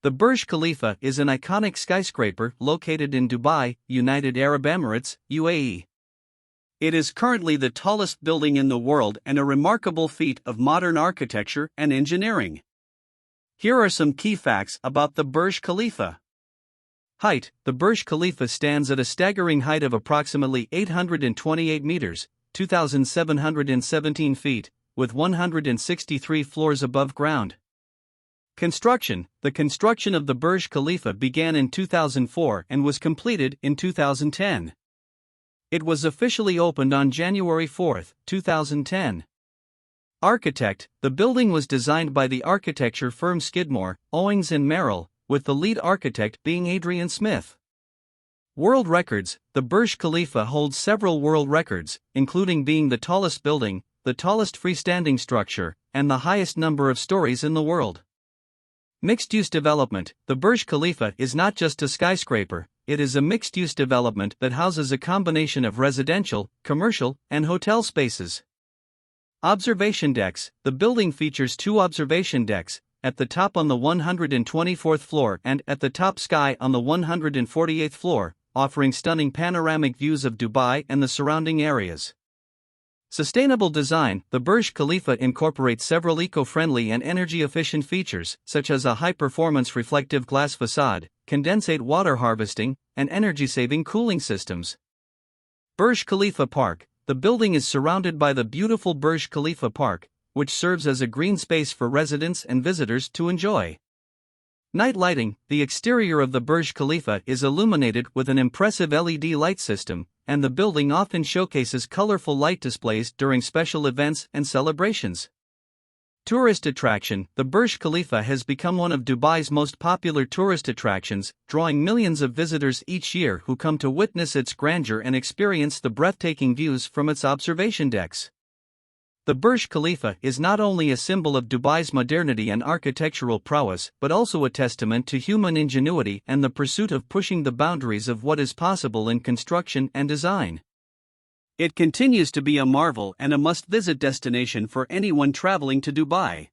The Burj Khalifa is an iconic skyscraper located in Dubai, United Arab Emirates, UAE. It is currently the tallest building in the world and a remarkable feat of modern architecture and engineering. Here are some key facts about the Burj Khalifa. Height: the Burj Khalifa stands at a staggering height of approximately 828 meters, 2,717 feet, with 163 floors above ground. Construction: the construction of the Burj Khalifa began in 2004 and was completed in 2010. It was officially opened on January 4, 2010. Architect: the building was designed by the architecture firm Skidmore, Owings & Merrill, with the lead architect being Adrian Smith. World records: the Burj Khalifa holds several world records, including being the tallest building, the tallest freestanding structure, and the highest number of stories in the world. Mixed-use development: the Burj Khalifa is not just a skyscraper, it is a mixed-use development that houses a combination of residential, commercial, and hotel spaces. Observation decks: the building features two observation decks, at the top on the 124th floor and at the top sky on the 148th floor, offering stunning panoramic views of Dubai and the surrounding areas. Sustainable design: the Burj Khalifa incorporates several eco-friendly and energy-efficient features, such as a high-performance reflective glass facade, condensate water harvesting, and energy-saving cooling systems. Burj Khalifa Park: the building is surrounded by the beautiful Burj Khalifa Park, which serves as a green space for residents and visitors to enjoy. Night lighting: the exterior of the Burj Khalifa is illuminated with an impressive LED light system, and the building often showcases colorful light displays during special events and celebrations. Tourist attraction: the Burj Khalifa has become one of Dubai's most popular tourist attractions, drawing millions of visitors each year who come to witness its grandeur and experience the breathtaking views from its observation decks. The Burj Khalifa is not only a symbol of Dubai's modernity and architectural prowess but also a testament to human ingenuity and the pursuit of pushing the boundaries of what is possible in construction and design. It continues to be a marvel and a must-visit destination for anyone traveling to Dubai.